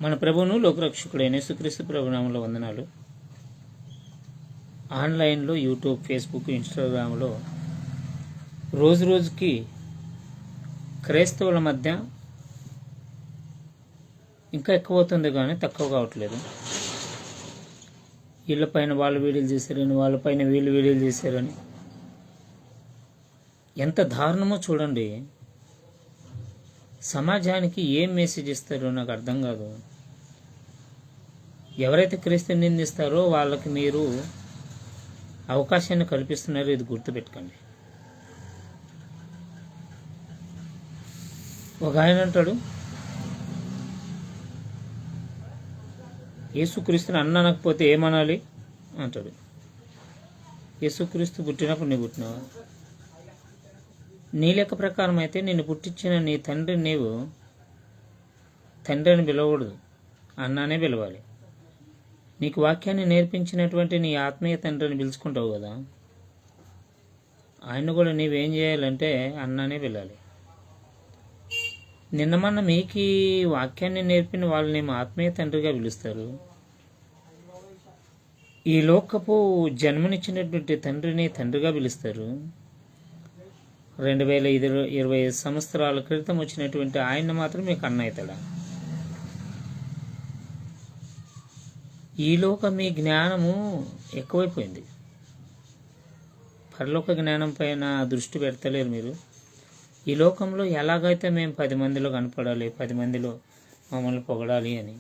మన ప్రభువును లోకరక్షకుడైన యేసుక్రీస్తు ప్రభునామంలో వందనాలు. ఆన్లైన్లో యూట్యూబ్, ఫేస్బుక్, ఇన్స్టాగ్రామ్లో రోజు రోజుకి క్రైస్తవుల మధ్య ఇంకా ఎక్కువ అవుతుంది కానీ తక్కువ కావట్లేదు. వీళ్ళపైన వాళ్ళు వీడియోలు చేశారని, వాళ్ళపైన వీళ్ళు వీడియోలు చేశారని ఎంత దారుణమో చూడండి. సమాజానికి ఏం మెసేజ్ ఇస్తారో నాకు అర్థం కాదు. ఎవరైతే క్రీస్తుని నిందిస్తారో వాళ్ళకి మీరు అవకాశాన్ని కల్పిస్తున్నారో ఇది గుర్తుపెట్టుకోండి. ఒక ఆయన అంటాడు, యేసుక్రీస్తుని అన్ననకపోతే ఏమనాలి అంటాడు. యేసుక్రీస్తు పుట్టినప్పుడు నీ పుట్టినావా? నీ లెక్క ప్రకారం అయితే నిన్ను పుట్టించిన నీ తండ్రి నీవు తండ్రి అని పిలవకూడదు, అన్నానే పిలవాలి. నీకు వాక్యాన్ని నేర్పించినటువంటి నీ ఆత్మీయ తండ్రిని పిలుచుకుంటావు కదా, ఆయన కూడా నీవేం చేయాలంటే అన్నానే పిలాలి. నిన్న మొన్న మీకు వాక్యాన్ని నేర్పిన వాళ్ళని మా ఆత్మీయ తండ్రిగా పిలుస్తారు. ఈ లోకపు జన్మనిచ్చినటువంటి తండ్రిని తండ్రిగా పిలుస్తారు. 2020 సంవత్సరాల క్రితం వచ్చినటువంటి ఆయన మాత్రం మీకు అన్న అవుతాడా? ఈలోక మీ జ్ఞానము ఎక్కువైపోయింది. పరలోక జ్ఞానం పైన దృష్టి పెడతలేరు మీరు. ఈ లోకంలో ఎలాగైతే మేము 10 మందిలో కనపడాలి, 10 మందిలో మమ్మల్ని పొగడాలి అని.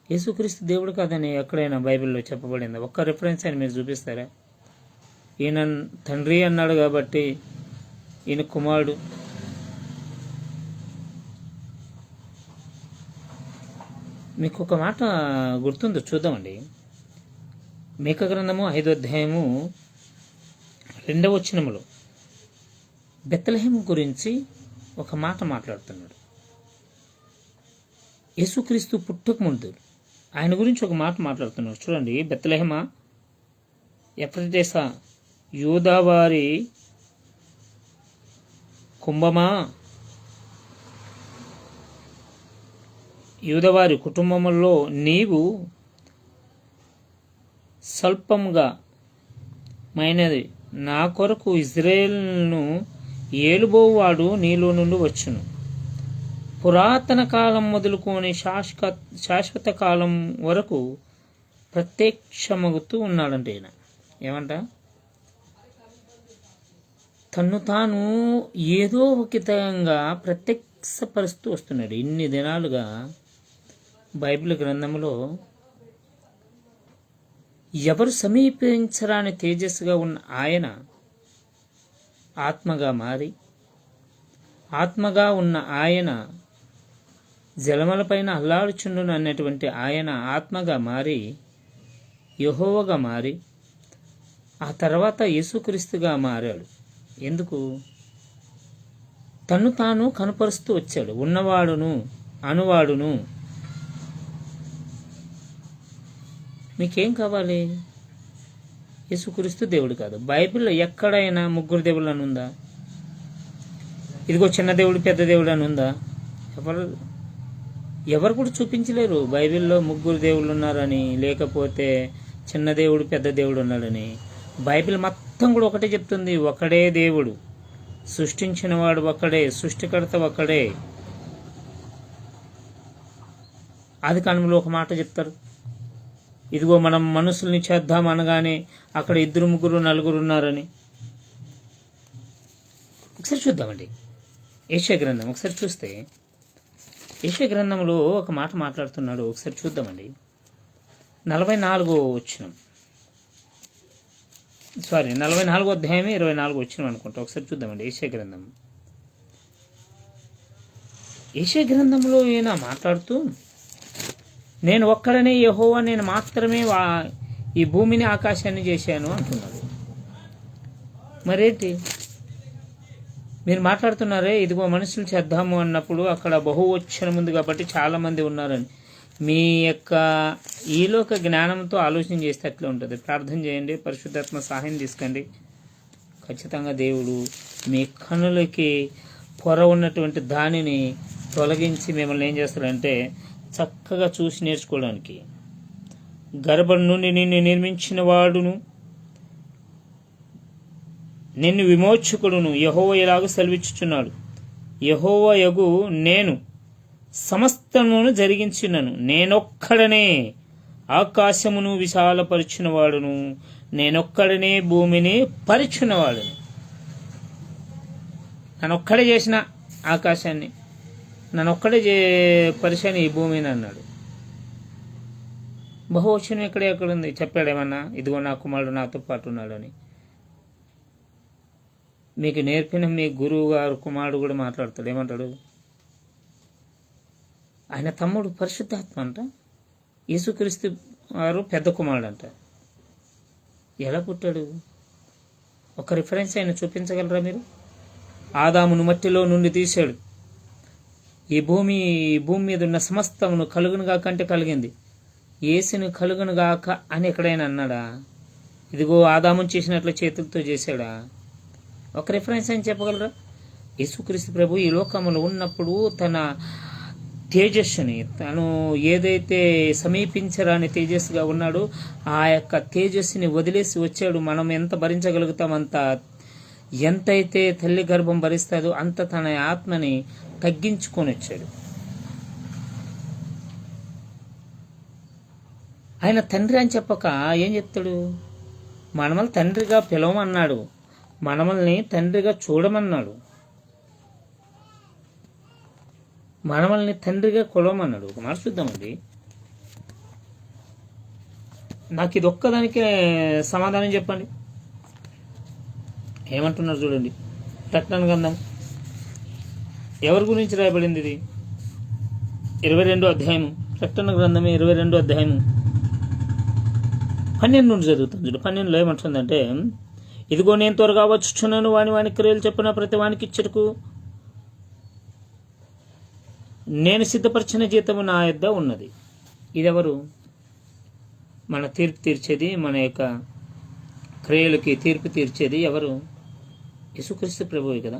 యేసుక్రీస్తు దేవుడు కాదని ఎక్కడైనా బైబిల్లో చెప్పబడిందా? ఒక్క రిఫరెన్స్ అని మీరు చూపిస్తారా? ఈయన తండ్రి అన్నాడు కాబట్టి ఈయన కుమారుడు. మీకు ఒక మాట గుర్తుందో చూద్దామండి. మీకా గ్రంథము 5వ అధ్యాయము 2వ వచనములో బెత్లెహేము గురించి ఒక మాట మాట్లాడుతున్నాడు. యేసుక్రీస్తు పుట్టక ముందు ఆయన గురించి ఒక మాట మాట్లాడుతున్నాడు. చూడండి, బెత్లెహేమా ఎఫ్రాయిము యూదావారి కుంభమా, యూదవారి కుటుంబములో నీవు స్వల్పంగా మైనది, నా కొరకు ఇజ్రాయేలును ఏలుబోవాడు నీలో నుండి వచ్చును. పురాతన కాలం మొదలుకొని శాశ్వత కాలం వరకు ప్రత్యక్షమగుతూ ఉన్నాడంటే ఈయన. ఏమంట? తన్ను తాను ఏదో ఒక విధంగా ప్రత్యక్షపరుస్తూ వస్తున్నాడు. ఇన్ని దినాలుగా బైబిల్ గ్రంథంలో ఎవరు సమీపించరాని తేజస్సుగా ఉన్న ఆయన ఆత్మగా ఉన్న ఆయన జలములపైన అల్లాడుచుండును అన్నటువంటి ఆయన ఆత్మగా మారి యెహోవాగా మారి ఆ తర్వాత యేసుక్రీస్తుగా మారాడు. ఎందుకు? తన్ను తాను కనపరుస్తూ వచ్చాడు. ఉన్నవాడును అనువాడును. మీకేం కావాలి? యేసుక్రీస్తు దేవుడు కాదు. బైబిల్లో ఎక్కడైనా ముగ్గురు దేవుళ్ళు అని ఉందా? ఇదిగో చిన్న దేవుడు పెద్ద దేవుడు అని ఉందా? ఎవరు కూడా చూపించలేరు బైబిల్లో ముగ్గురు దేవుళ్ళు ఉన్నారని, లేకపోతే చిన్న దేవుడు పెద్ద దేవుడు ఉన్నాడని. బైబిల్ మొత్తం కూడా ఒకటే చెప్తుంది, ఒకడే దేవుడు, సృష్టించిన వాడు ఒకడే, సృష్టికర్త ఒకడే. ఆదికాండంలో ఒక మాట చెప్తారు, ఇదిగో మనం మనుషుల్ని చేద్దాం అనగానే అక్కడ 2 3 4 ఉన్నారని. ఒకసారి చూద్దామండి యెషయా గ్రంథం. ఒకసారి చూస్తే యెషయా గ్రంథంలో ఒక మాట మాట్లాడుతున్నాడు. ఒకసారి చూద్దామండి. 44వ వచనం, 44వ అధ్యాయమే 24వ వచనం అనుకుంటా. ఒకసారి చూద్దామండి యెషయా గ్రంథంలో ఈయన మాట్లాడుతూ, నేను ఒక్కడనే యెహోవా, నేను మాత్రమే ఈ భూమిని ఆకాశాన్ని చేశాను అంటున్నాడు. మరేంటి మీరు మాట్లాడుతున్నారే, ఇదిగో మనుషులు చేద్దాము అన్నప్పుడు అక్కడ బహువచనం ఉంది కాబట్టి చాలా మంది ఉన్నారని. మీ యొక్క ఈలోక జ్ఞానంతో ఆలోచన చేస్తే అట్లా ఉంటుంది. ప్రార్థన చేయండి, పరిశుద్ధాత్మ సహాయం తీసుకోండి. ఖచ్చితంగా దేవుడు మీ కనులకి పొర ఉన్నటువంటి దానిని తొలగించి మిమ్మల్ని ఏం చేస్తాడంటే చక్కగా చూసి నేర్చుకోవడానికి. గర్భం నుండి నిన్ను నిర్మించిన వాడును నిన్ను విమోచకుడును యెహోవా ఇలాగ సెలవిచ్చుచున్నాడు, యెహోవాయగు నేను సమస్తమును జరిగించినను, నేనొక్కడనే ఆకాశమును విశాలపరిచిన వాడును, నేనొక్కడనే భూమిని పరిచున్నవాడును. నన్నొక్కడే చేసిన ఆకాశాన్ని, నన్నొక్కడే పరిచాను ఈ భూమిని అన్నాడు. బహువచనం ఎక్కడుంది? చెప్పాడేమన్నా, ఇదిగో నా కుమారుడు నాతో పాటు ఉన్నాడని? మీకు నేర్పిన మీ గురువు గారు కుమారుడు కూడా మాట్లాడతాడు. ఏమంటాడు? ఆయన తమ్ముడు పరిశుద్ధాత్మ అంట, యేసుక్రీస్తు వారు పెద్ద కుమారుడు అంట. ఎలా పుట్టాడు? ఒక రిఫరెన్స్ ఆయన చూపించగలరా మీరు? ఆదామును మట్టిలో నుండి తీశాడు. ఈ భూమి మీద ఉన్న సమస్తమును కలుగునుగాక అంటే కలిగింది. యేసును కలుగునుగాక అని ఎక్కడైనా అన్నాడా? ఇదిగో ఆదామును చేసినట్లు చేతులతో చేశాడా? ఒక రిఫరెన్స్ అని చెప్పగలరా? యేసుక్రీస్తు ప్రభు ఈ లోకంలో ఉన్నప్పుడు తన తేజస్సుని, తను ఏదైతే సమీపించరాని తేజస్సుగా ఉన్నాడో ఆ యొక్క తేజస్సుని వదిలేసి వచ్చాడు. మనం ఎంత భరించగలుగుతాం అంత, ఎంతైతే తల్లి గర్భం భరిస్తాదో అంత తన ఆత్మని తగ్గించుకొని వచ్చాడు. ఆయన తండ్రి అని చెప్పక ఏం చెప్తాడు? మనమల్ని తండ్రిగా పిలవమన్నాడు, మనమల్ని తండ్రిగా చూడమన్నాడు, మనమల్ని తండ్రిగా కొలవమన్నాడు. ఒక మాట చూద్దామండి. నాకు ఇది ఒక్కదానికే సమాధానం చెప్పండి. ఏమంటున్నారు చూడండి. ప్రకటన గ్రంథం ఎవరి గురించి రాయబడింది? ఇది 22వ అధ్యాయము. ప్రకటన గ్రంథమే 22వ అధ్యాయము 12 నుండి చదువుతాను చూడు. 12లో ఏమంటుందంటే, ఇదిగో నేను త్వరగా వచ్చుచున్నాను, వాని క్రియలు చెప్పిన ప్రతి వానికి ఇచ్చటకు నేను సిద్ధపరిచిన జీతము నా యొద్ద ఉన్నది. ఇదెవరు? మన తీర్పు తీర్చేది, మన యొక్క క్రియలకి తీర్పు తీర్చేది ఎవరు? యేసుక్రీస్తు ప్రభువే కదా.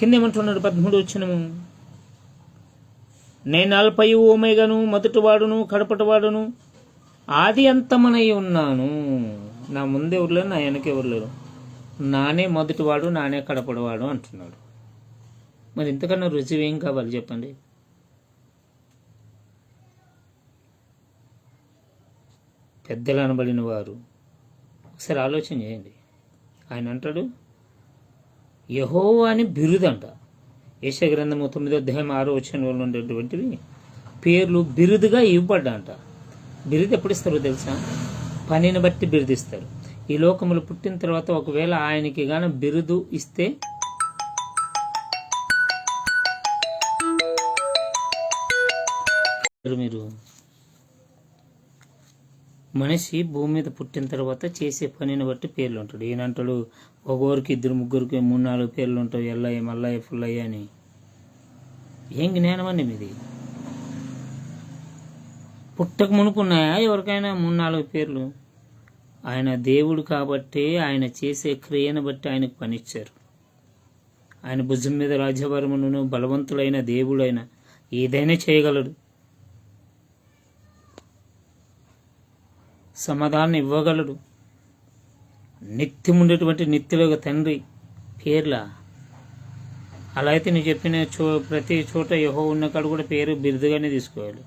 కింద ఏమంటున్నాడు? 13 వచనము, నేను అల్ఫయు ఓమేగాను, మొదటివాడును కడపటివాడును, ఆది అంతమనై ఉన్నాను. నా ముందు ఎవరు లేరు, నా వెనక ఎవరు లేరు, నానే మొదటివాడు, నానే కడపటివాడు అంటున్నాడు. మరి ఇంతకన్నా రుజువు ఏం కావాలి చెప్పండి? పెద్దలు అనబడిన వారు ఒకసారి ఆలోచన చేయండి. ఆయన అంటాడు యెహోవా అని బిరుదంట. యెషయా గ్రంథము 9వ అధ్యాయం 6వ వచనంలో ఉండేటువంటివి పేర్లు బిరుదుగా ఇవ్వబడ్డంట. బిరుదు ఎప్పుడు ఇస్తారో తెలుసా? పనిని బట్టి బిరుదిస్తారు. ఈ లోకములు పుట్టిన తర్వాత ఒకవేళ ఆయనకి గాన బిరుదు ఇస్తే మీరు మనిషి భూమి మీద పుట్టిన తర్వాత చేసే పనిని బట్టి పేర్లు ఉంటాడు. ఈయనంటాడు ఒకరికి 2 ముగ్గురికి 3 4 పేర్లు ఉంటాయి, ఎల్లయ్య మల్లయ్య పుల్లయ్య అని. ఏం జ్ఞానం అండి మీది? పుట్టక మునుపు ఉన్నాయా ఎవరికైనా 3 4 పేర్లు? ఆయన దేవుడు కాబట్టి ఆయన చేసే క్రియను బట్టి ఆయనకు పనిచ్చారు. ఆయన భుజం మీద రాజ్యభరమును, బలవంతుడైన దేవుడైన ఏదైనా చేయగలడు, సమాధానం ఇవ్వగలడు. నిత్యం ఉండేటువంటి నిత్యులుగా తండ్రి పేర్లా? అలా అయితే నేను చెప్పిన ప్రతి చోట యెహోవా ఉన్న కాడ కూడా పేరు బిరుదుగానే తీసుకోవాలి.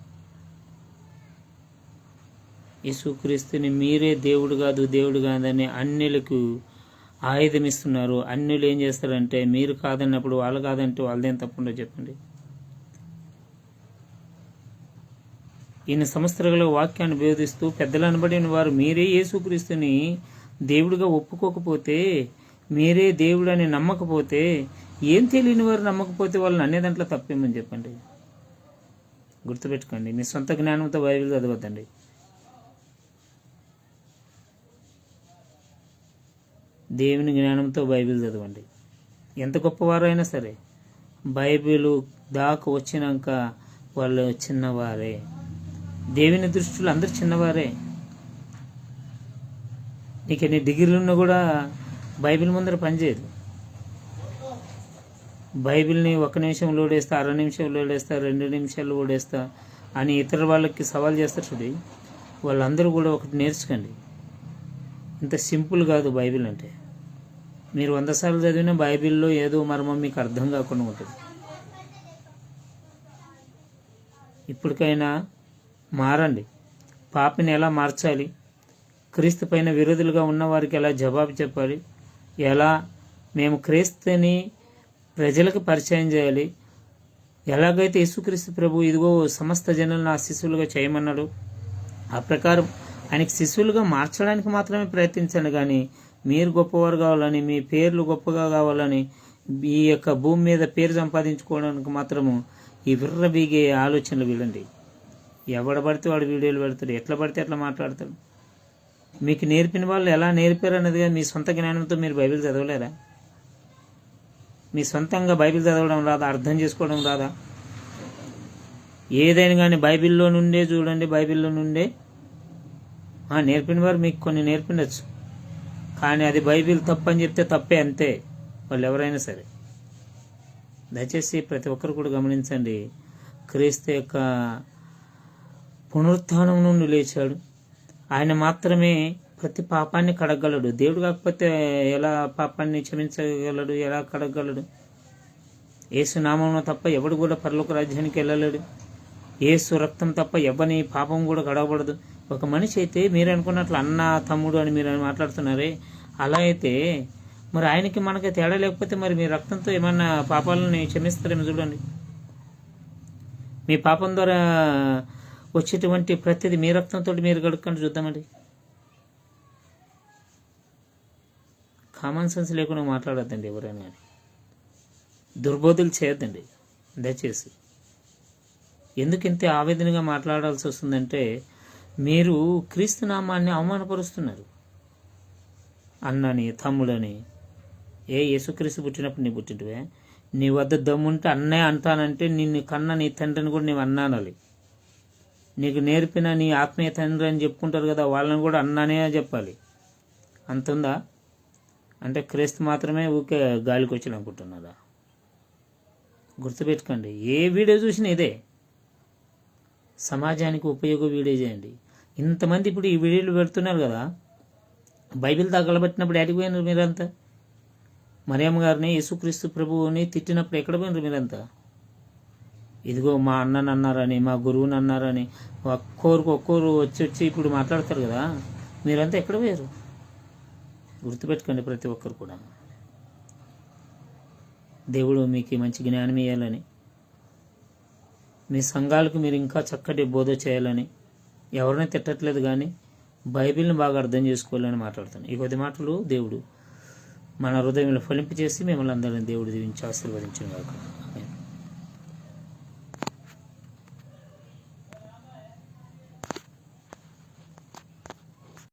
యేసుక్రీస్తుని మీరే దేవుడు కాదు, దేవుడు కాదని అన్యులకు ఆయుధం ఇస్తున్నారు. అన్యులు ఏం చేస్తారంటే మీరు కాదన్నప్పుడు వాళ్ళు కాదంటే వాళ్ళదేం తప్పుండో చెప్పండి. ఈయన సంవత్సరాల వాక్యాన్ని బోధిస్తూ పెద్దలు అనబడిన వారు మీరే యేసుక్రీస్తుని దేవుడిగా ఒప్పుకోకపోతే, మీరే దేవుడు అని నమ్మకపోతే, ఏం తెలియని వారు నమ్మకపోతే వాళ్ళని అనే దాంట్లో తప్పేమని చెప్పండి. గుర్తుపెట్టుకోండి, మీ సొంత జ్ఞానంతో బైబిల్ చదవద్దండి. దేవుని జ్ఞానంతో బైబిల్ చదవండి. ఎంత గొప్పవారైనా సరే బైబిల్ దాకా వచ్చినాక వాళ్ళు చిన్నవారే. దేవుని దృష్టిలో అందరు చిన్నవారే. నీకు ఎన్ని డిగ్రీలు ఉన్నా కూడా బైబిల్ ముందర పనిచేయదు. బైబిల్ని 1 నిమిషం లోడేస్తా, 1/2 నిమిషం లోడేస్తా, 2 నిమిషాలు ఓడేస్తా అని ఇతర వాళ్ళకి సవాల్ చేస్తారు చూడండి. వాళ్ళందరూ కూడా ఒకటి నేర్చుకోండి, ఇంత సింపుల్ కాదు బైబిల్ అంటే. మీరు 100 సార్లు చదివినా బైబిల్లో ఏదో మర్మం మీకు అర్థం కాకుండా ఉంటుంది. ఇప్పటికైనా మారండి. పాపిని ఎలా మార్చాలి, క్రీస్తు పైన విరోధులుగా ఉన్న వారికి ఎలా జవాబు చెప్పాలి, ఎలా మేము క్రీస్తుని ప్రజలకు పరిచయం చేయాలి, ఎలాగైతే యేసుక్రీస్తు ప్రభు ఇదిగో సమస్త జనులను నా శిశువులుగా చేయమన్నాడు ఆ ప్రకారం ఆయనకి శిశువులుగా మార్చడానికి మాత్రమే ప్రయత్నించండి. కానీ మీరు గొప్పవారు కావాలని, మీ పేర్లు గొప్పగా కావాలని, ఈ యొక్క భూమి మీద పేరు సంపాదించుకోవడానికి మాత్రము ఈ విర్రబీగే ఆలోచనలు వీడండి. ఎవడ పడితే వాడు వీడియోలు పెడతాడు, ఎట్లా పడితే అట్లా మాట్లాడతాడు. మీకు నేర్పిన వాళ్ళు ఎలా నేర్పారు అన్నదిగా మీ సొంత జ్ఞానంతో మీరు బైబిల్ చదవలేరా? మీ సొంతంగా బైబిల్ చదవడం రాదా? అర్థం చేసుకోవడం రాదా? ఏదైనా కానీ బైబిల్లో నుండే చూడండి, బైబిల్లో నుండే నేర్పిన వారు మీకు కొన్ని నేర్పిండొచ్చు, కానీ అది బైబిల్ తప్పని చెప్తే తప్పే, అంతే వాళ్ళు ఎవరైనా సరే. దయచేసి ప్రతి ఒక్కరు కూడా గమనించండి, క్రీస్తు యొక్క పునరుత్థానం నుండి లేచాడు. ఆయన మాత్రమే ప్రతి పాపాన్ని కడగలడు. దేవుడు కాకపోతే ఎలా పాపాన్ని క్షమించగలడు, ఎలా కడగలడు? యేసు నామమున తప్ప ఎవడు కూడా పరలోక రాజ్యానికి వెళ్ళలేడు. యేసు రక్తం తప్ప ఎవని పాపం కూడా కడగబడదు. ఒక మనిషి అయితే మీరు అనుకున్నట్లు అన్న తమ్ముడు అని మీరు మాట్లాడుతున్నారే, అలా అయితే మరి ఆయనకి మనకి తేడా లేకపోతే మరి మీ రక్తంతో ఏమన్నా పాపాలని క్షమిస్తారేమో చూడండి. మీ పాపం ద్వారా వచ్చేటువంటి ప్రతిదీ మీ రక్తంతో మీరు కడుక్కండి చూద్దామండి. కామన్ సెన్స్ లేకుండా మాట్లాడద్దండి ఎవరైనా కానీ, దుర్బోధులు చేయొద్దండి దయచేసి. ఎందుకు ఇంత ఆవేదనగా మాట్లాడాల్సి వస్తుందంటే, మీరు క్రీస్తు నామాన్ని అవమానపరుస్తున్నారు. అన్నని, తమ్ముడని. యేసుక్రీస్తు పుట్టినప్పుడు నీ పుట్టింటివే, నీ వద్ద దమ్ముంటే అన్నే అంటానంటే నిన్ను కన్న నీ తండ్రిని కూడా నీవు అన్నానాలి. నీకు నేర్పిన నీ ఆత్మీయ తండ్రి అని చెప్పుకుంటారు కదా, వాళ్ళని కూడా అన్నానే చెప్పాలి. అంతుందా? అంటే క్రీస్తు మాత్రమే ఊకే గాలికి వచ్చి అనుకుంటున్నారా? గుర్తుపెట్టుకోండి, ఏ వీడియో చూసినా ఇదే. సమాజానికి ఉపయోగ వీడియో చేయండి. ఇంతమంది ఇప్పుడు ఈ వీడియోలు పెడుతున్నారు కదా, బైబిల్ తగలబెట్టినప్పుడు ఎక్కడికి పోయినారు మీరంతా? మరియమ్మ గారిని, యేసుక్రీస్తు ప్రభువుని తిట్టినప్పుడు ఎక్కడ పోయినారు మీరంతా? ఇదిగో మా అన్నని అన్నారని, మా గురువుని అన్నారని ఒక్కోరు వచ్చి ఇప్పుడు మాట్లాడతారు కదా, మీరంతా ఎక్కడ పోయారు? గుర్తుపెట్టుకోండి ప్రతి ఒక్కరు కూడా. దేవుడు మీకు మంచి జ్ఞానం ఇవ్వాలని, మీ సంఘాలకు మీరు ఇంకా చక్కటి బోధ చేయాలని, ఎవరిని తిట్టట్లేదు కానీ బైబిల్ని బాగా అర్థం చేసుకోవాలని మాట్లాడుతాను. ఈ కొద్ది మాటలు దేవుడు మన హృదయంలో ఫలింపచేసి మిమ్మల్ని అందరినీ దేవుడు దీవించి ఆశీర్వదించును గాక.